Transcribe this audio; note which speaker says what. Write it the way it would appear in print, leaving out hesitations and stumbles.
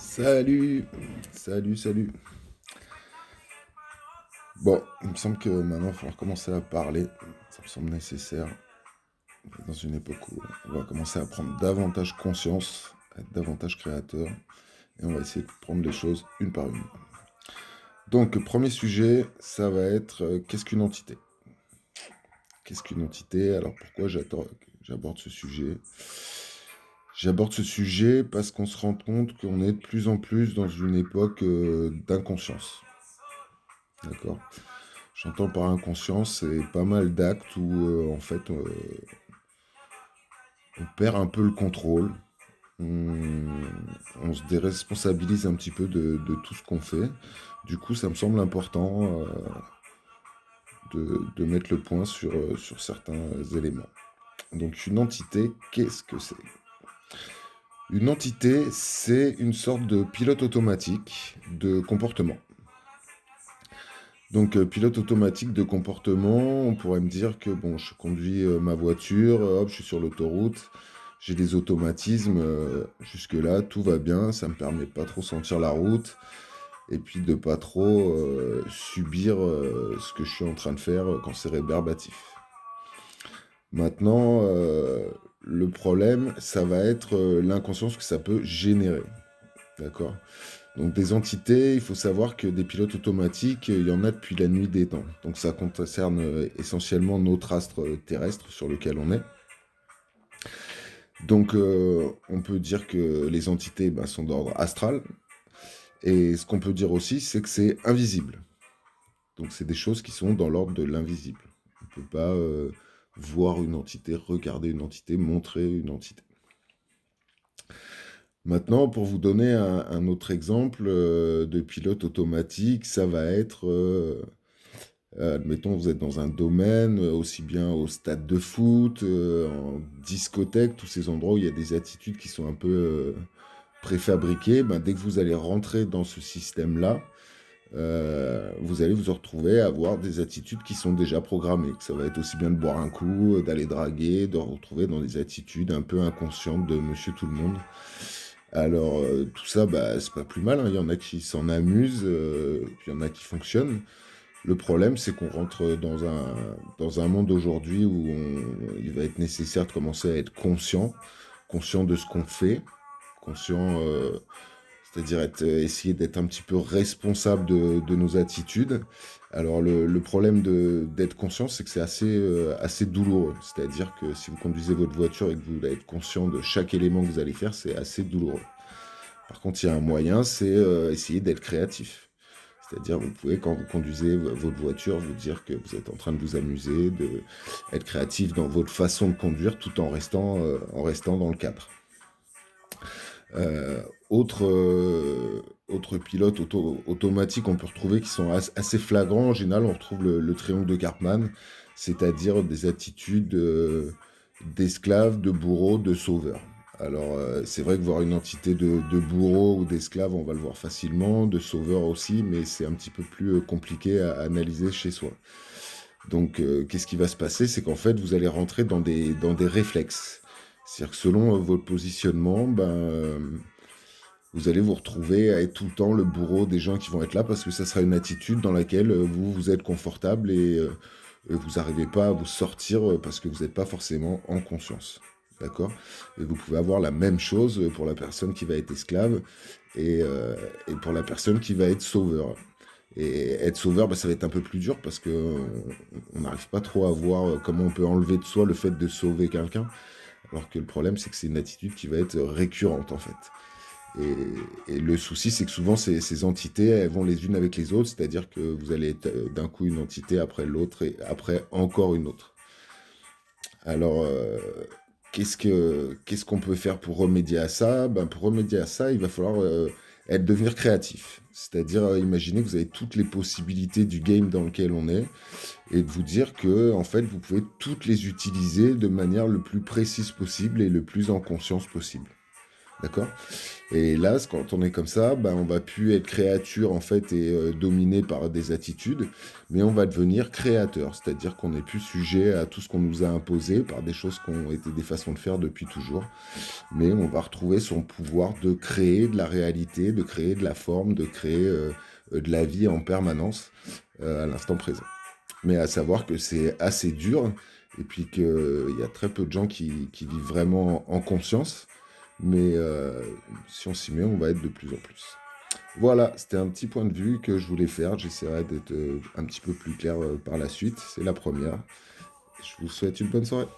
Speaker 1: Salut, salut. Bon, il me semble que maintenant, il va falloir commencer à parler. Ça me semble nécessaire dans une époque où on va commencer à prendre davantage conscience, à être davantage créateur, et on va essayer de prendre les choses une par une. Donc, premier sujet, ça va être qu'est-ce qu'une entité? Qu'est-ce qu'une entité? Alors, pourquoi j'aborde ce sujet? J'aborde ce sujet parce qu'on se rend compte qu'on est de plus en plus dans une époque d'inconscience. D'accord? J'entends par inconscience, c'est pas mal d'actes où en fait on perd un peu le contrôle, on, on se déresponsabilise un petit peu de tout ce qu'on fait. Du coup, ça me semble important de mettre le point sur certains éléments. Donc une entité, qu'est-ce que c'est? Une entité, c'est une sorte de pilote automatique de comportement. Donc, pilote automatique de comportement, on pourrait me dire que bon, je conduis ma voiture, hop, je suis sur l'autoroute, j'ai des automatismes, jusque-là, tout va bien, ça me permet de pas trop sentir la route, et puis de pas trop subir ce que je suis en train de faire quand c'est rébarbatif. Maintenant, le problème, ça va être l'inconscience que ça peut générer. D'accord? Donc des entités, il faut savoir que des pilotes automatiques, il y en a depuis la nuit des temps. Donc ça concerne essentiellement notre astre terrestre sur lequel on est. Donc on peut dire que les entités sont d'ordre astral. Et ce qu'on peut dire aussi, c'est que c'est invisible. Donc c'est des choses qui sont dans l'ordre de l'invisible. On ne peut pas voir une entité, regarder une entité, montrer une entité. Maintenant, pour vous donner un autre exemple de pilote automatique, ça va être admettons, vous êtes dans un domaine, aussi bien au stade de foot, en discothèque, tous ces endroits où il y a des attitudes qui sont un peu préfabriquées. Ben, dès que vous allez rentrer dans ce système-là, vous allez vous retrouver à avoir des attitudes qui sont déjà programmées. Ça va être aussi bien de boire un coup, d'aller draguer, de retrouver dans des attitudes un peu inconscientes de monsieur tout le monde. Alors, tout ça, bah, c'est pas plus mal, hein. Il y en a qui s'en amusent, puis il y en a qui fonctionnent. Le problème, c'est qu'on rentre dans un monde aujourd'hui où il va être nécessaire de commencer à être conscient de ce qu'on fait, conscient, c'est-à-dire essayer d'être un petit peu responsable de nos attitudes. Alors le problème d'être conscient, c'est que c'est assez douloureux. C'est-à-dire que si vous conduisez votre voiture et que vous voulez être conscient de chaque élément que vous allez faire, c'est assez douloureux. Par contre, il y a un moyen, c'est essayer d'être créatif. C'est-à-dire, vous pouvez, quand vous conduisez votre voiture, vous dire que vous êtes en train de vous amuser, de être créatif dans votre façon de conduire, tout en restant dans le cadre. Euh, autre pilote automatique qu'on peut retrouver qui sont assez flagrants, en général, on retrouve le triangle de Karpman, c'est-à-dire des attitudes d'esclave, de bourreau, de sauveur. Alors, c'est vrai que voir une entité de bourreau ou d'esclave, on va le voir facilement, de sauveur aussi, mais c'est un petit peu plus compliqué à analyser chez soi. Donc, qu'est-ce qui va se passer? C'est qu'en fait, vous allez rentrer dans des réflexes. C'est-à-dire que selon votre positionnement, vous allez vous retrouver à être tout le temps le bourreau des gens qui vont être là parce que ça sera une attitude dans laquelle vous êtes confortable et vous n'arrivez pas à vous sortir parce que vous n'êtes pas forcément en conscience. D'accord? Et vous pouvez avoir la même chose pour la personne qui va être esclave et pour la personne qui va être sauveur. Et être sauveur, ça va être un peu plus dur parce que on n'arrive pas trop à voir comment on peut enlever de soi le fait de sauver quelqu'un. Alors que le problème, c'est que c'est une attitude qui va être récurrente en fait. Et le souci, c'est que souvent, ces entités, elles vont les unes avec les autres, c'est-à-dire que vous allez être d'un coup une entité après l'autre et après encore une autre. Alors, qu'est-ce qu'on peut faire pour remédier à ça? Pour remédier à ça, il va falloir devenir créatif. C'est-à-dire, imaginer que vous avez toutes les possibilités du game dans lequel on est et de vous dire que, en fait, vous pouvez toutes les utiliser de manière le plus précise possible et le plus en conscience possible. d'accord? Et là, quand on est comme ça, ben, on va plus être créature en fait et dominé par des attitudes, mais on va devenir créateur. C'est-à-dire qu'on n'est plus sujet à tout ce qu'on nous a imposé par des choses qui ont été des façons de faire depuis toujours, mais on va retrouver son pouvoir de créer de la réalité, de créer de la forme, de créer, de la vie en permanence, à l'instant présent. Mais à savoir que c'est assez dur et puis qu'il y a très peu de gens qui vivent vraiment en conscience, mais si on s'y met, on va être de plus en plus. Voilà, c'était un petit point de vue que je voulais faire. J'essaierai d'être un petit peu plus clair par la suite. C'est la première. Je vous souhaite une bonne soirée.